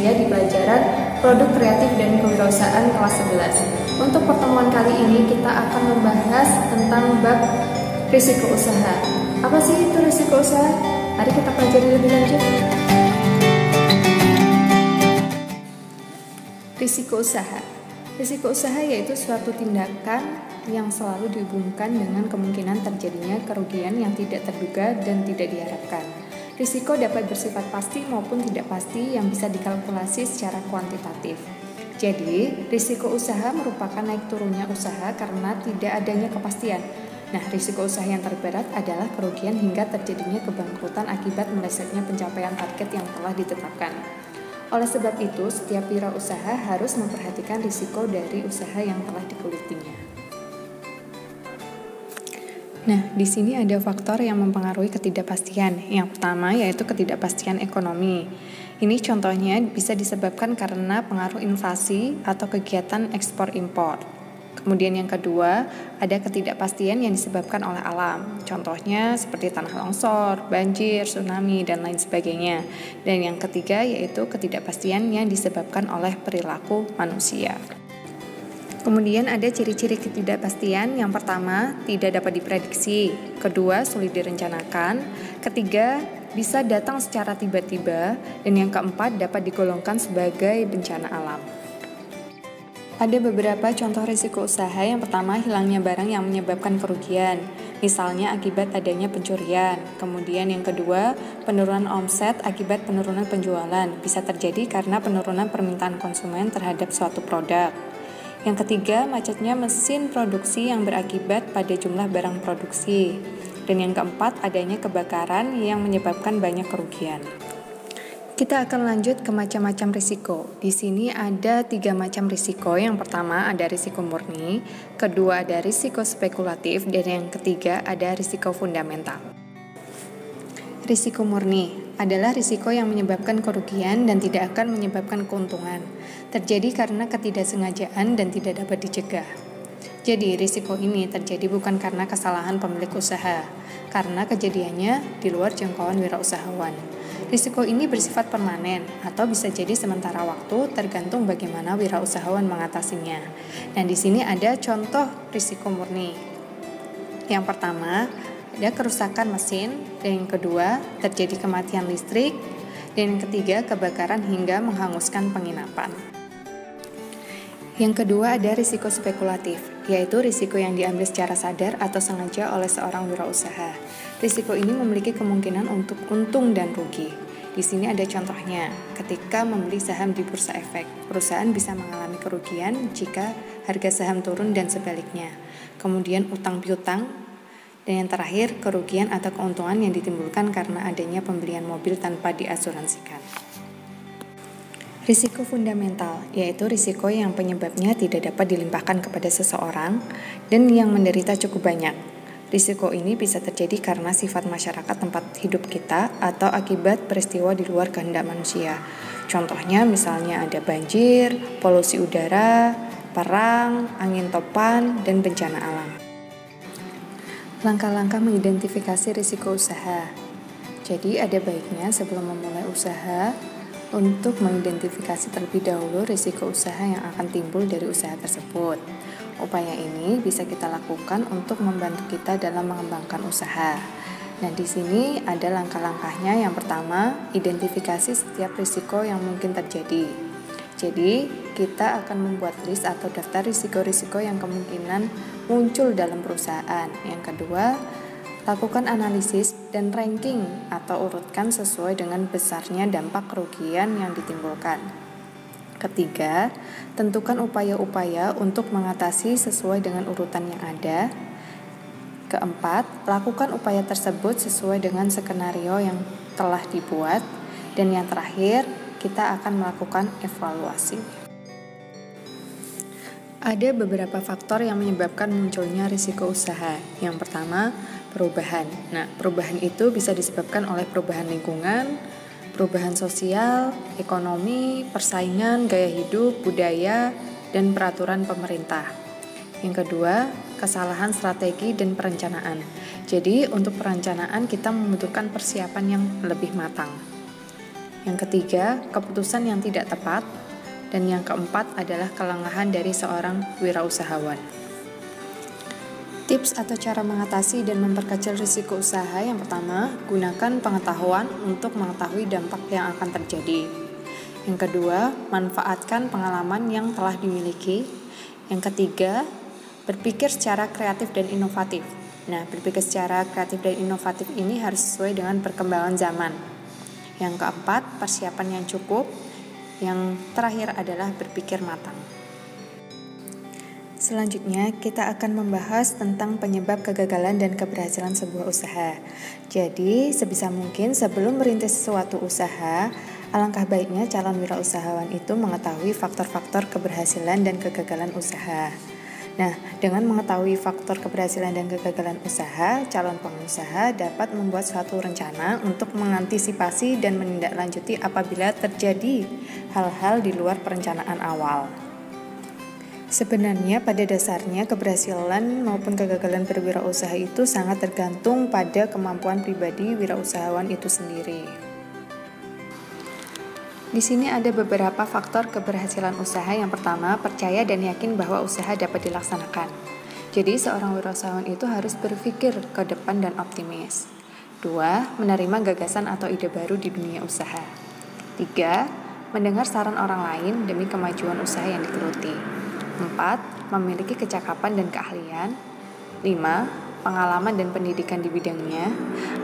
manusia di pelajaran Produk Kreatif dan Kewirausahaan kelas 11. Untuk pertemuan kali ini kita akan membahas tentang bab risiko usaha. Apa sih itu risiko usaha? Mari kita pelajari lebih lanjut. Risiko usaha. Risiko usaha yaitu suatu tindakan yang selalu dihubungkan dengan kemungkinan terjadinya kerugian yang tidak terduga dan tidak diharapkan. Risiko dapat bersifat pasti maupun tidak pasti yang bisa dikalkulasi secara kuantitatif. Jadi, risiko usaha merupakan naik turunnya usaha karena tidak adanya kepastian. Nah, risiko usaha yang terberat adalah kerugian hingga terjadinya kebangkrutan akibat melesetnya pencapaian target yang telah ditetapkan. Oleh sebab itu, setiap wirausaha harus memperhatikan risiko dari usaha yang telah digelutinya. Nah, di sini ada faktor yang mempengaruhi ketidakpastian. Yang pertama yaitu ketidakpastian ekonomi. Ini contohnya bisa disebabkan karena pengaruh inflasi atau kegiatan ekspor-impor. Kemudian yang kedua, ada ketidakpastian yang disebabkan oleh alam. Contohnya seperti tanah longsor, banjir, tsunami, dan lain sebagainya. Dan yang ketiga yaitu ketidakpastian yang disebabkan oleh perilaku manusia. Kemudian ada ciri-ciri ketidakpastian. Yang pertama, tidak dapat diprediksi. Kedua, sulit direncanakan. Ketiga, bisa datang secara tiba-tiba. Dan yang keempat, dapat digolongkan sebagai bencana alam. Ada beberapa contoh risiko usaha. Yang pertama, hilangnya barang yang menyebabkan kerugian, misalnya akibat adanya pencurian. Kemudian yang kedua, penurunan omset akibat penurunan penjualan, bisa terjadi karena penurunan permintaan konsumen terhadap suatu produk. Yang ketiga, macetnya mesin produksi yang berakibat pada jumlah barang produksi. Dan yang keempat, adanya kebakaran yang menyebabkan banyak kerugian. Kita akan lanjut ke macam-macam risiko. Di sini ada 3 macam risiko. Yang pertama ada risiko murni, kedua ada risiko spekulatif, dan yang ketiga ada risiko fundamental. Risiko murni adalah risiko yang menyebabkan kerugian dan tidak akan menyebabkan keuntungan. Terjadi karena ketidaksengajaan dan tidak dapat dicegah. Jadi, risiko ini terjadi bukan karena kesalahan pemilik usaha, karena kejadiannya di luar jangkauan wirausahawan. Risiko ini bersifat permanen atau bisa jadi sementara waktu tergantung bagaimana wirausahawan mengatasinya. Dan di sini ada contoh risiko murni. Yang pertama, ada kerusakan mesin, dan yang kedua, terjadi kematian listrik, dan yang ketiga, kebakaran hingga menghanguskan penginapan. Yang kedua ada risiko spekulatif, yaitu risiko yang diambil secara sadar atau sengaja oleh seorang wirausaha. Risiko ini memiliki kemungkinan untuk untung dan rugi. Di sini ada contohnya, ketika membeli saham di bursa efek, perusahaan bisa mengalami kerugian jika harga saham turun dan sebaliknya. Kemudian utang piutang, dan yang terakhir kerugian atau keuntungan yang ditimbulkan karena adanya pembelian mobil tanpa diasuransikan. Risiko fundamental, yaitu risiko yang penyebabnya tidak dapat dilimpahkan kepada seseorang dan yang menderita cukup banyak. Risiko ini bisa terjadi karena sifat masyarakat tempat hidup kita atau akibat peristiwa di luar kehendak manusia. Contohnya misalnya ada banjir, polusi udara, perang, angin topan, dan bencana alam. Langkah-langkah mengidentifikasi risiko usaha. Jadi ada baiknya sebelum memulai usaha, untuk mengidentifikasi terlebih dahulu risiko usaha yang akan timbul dari usaha tersebut. Upaya ini bisa kita lakukan untuk membantu kita dalam mengembangkan usaha. Nah, di sini ada langkah-langkahnya. Yang pertama, identifikasi setiap risiko yang mungkin terjadi. Jadi, kita akan membuat list atau daftar risiko-risiko yang kemungkinan muncul dalam perusahaan. Yang kedua, lakukan analisis dan ranking atau urutkan sesuai dengan besarnya dampak kerugian yang ditimbulkan. Ketiga, tentukan upaya-upaya untuk mengatasi sesuai dengan urutan yang ada. Keempat, lakukan upaya tersebut sesuai dengan skenario yang telah dibuat. Dan yang terakhir, kita akan melakukan evaluasi. Ada beberapa faktor yang menyebabkan munculnya risiko usaha. Yang pertama, perubahan. Nah, perubahan itu bisa disebabkan oleh perubahan lingkungan, perubahan sosial, ekonomi, persaingan, gaya hidup, budaya, dan peraturan pemerintah. Yang kedua, kesalahan strategi dan perencanaan. Jadi, untuk perencanaan kita membutuhkan persiapan yang lebih matang. Yang ketiga, keputusan yang tidak tepat. Dan yang keempat adalah kelengahan dari seorang wirausahawan. Tips atau cara mengatasi dan memperkecil risiko usaha: yang pertama, gunakan pengetahuan untuk mengetahui dampak yang akan terjadi. Yang kedua, manfaatkan pengalaman yang telah dimiliki. Yang ketiga, berpikir secara kreatif dan inovatif. Nah, berpikir secara kreatif dan inovatif ini harus sesuai dengan perkembangan zaman. Yang keempat, persiapan yang cukup. Yang terakhir adalah berpikir matang. Selanjutnya, kita akan membahas tentang penyebab kegagalan dan keberhasilan sebuah usaha. Jadi, sebisa mungkin sebelum merintis suatu usaha, alangkah baiknya calon wirausahawan itu mengetahui faktor-faktor keberhasilan dan kegagalan usaha. Nah, dengan mengetahui faktor keberhasilan dan kegagalan usaha, calon pengusaha dapat membuat suatu rencana untuk mengantisipasi dan menindaklanjuti apabila terjadi hal-hal di luar perencanaan awal. Sebenarnya pada dasarnya keberhasilan maupun kegagalan berwirausaha itu sangat tergantung pada kemampuan pribadi wirausahawan itu sendiri. Di sini ada beberapa faktor keberhasilan usaha. Yang pertama, percaya dan yakin bahwa usaha dapat dilaksanakan. Jadi, seorang wirausahawan itu harus berpikir ke depan dan optimis. 2. Menerima gagasan atau ide baru di dunia usaha. 3. Mendengar saran orang lain demi kemajuan usaha yang digeluti. 4. Memiliki kecakapan dan keahlian. 5. Pengalaman dan pendidikan di bidangnya.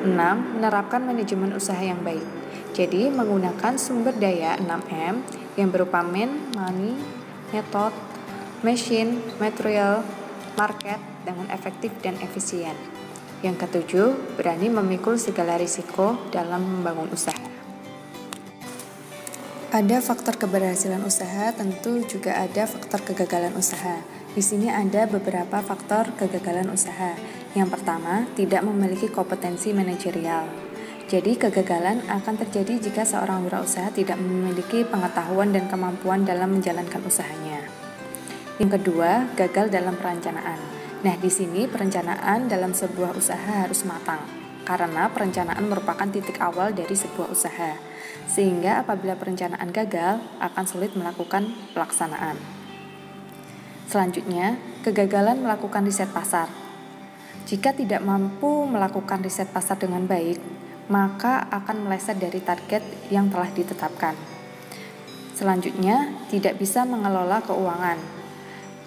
6. Menerapkan manajemen usaha yang baik. Jadi, menggunakan sumber daya 6M yang berupa man, money, method, machine, material, market dengan efektif dan efisien. Yang ketujuh, berani memikul segala risiko dalam membangun usaha. Ada faktor keberhasilan usaha, tentu juga ada faktor kegagalan usaha. Di sini ada beberapa faktor kegagalan usaha. Yang pertama, tidak memiliki kompetensi manajerial. Jadi, kegagalan akan terjadi jika seorang wirausaha tidak memiliki pengetahuan dan kemampuan dalam menjalankan usahanya. Yang kedua, gagal dalam perencanaan. Nah, di sini perencanaan dalam sebuah usaha harus matang, karena perencanaan merupakan titik awal dari sebuah usaha. Sehingga apabila perencanaan gagal, akan sulit melakukan pelaksanaan. Selanjutnya, kegagalan melakukan riset pasar. Jika tidak mampu melakukan riset pasar dengan baik, maka akan meleset dari target yang telah ditetapkan. Selanjutnya, tidak bisa mengelola keuangan.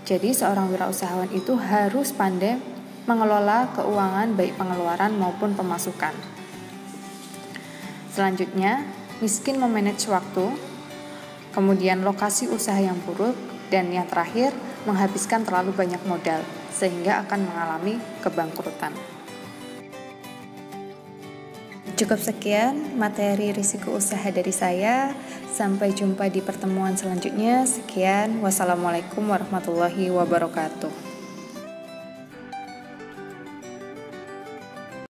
Jadi, seorang wirausahawan itu harus pandai mengelola keuangan baik pengeluaran maupun pemasukan. Selanjutnya, miskin memanage waktu, kemudian lokasi usaha yang buruk, dan yang terakhir, menghabiskan terlalu banyak modal, sehingga akan mengalami kebangkrutan. Cukup sekian materi risiko usaha dari saya. Sampai jumpa di pertemuan selanjutnya. Sekian, wassalamualaikum warahmatullahi wabarakatuh.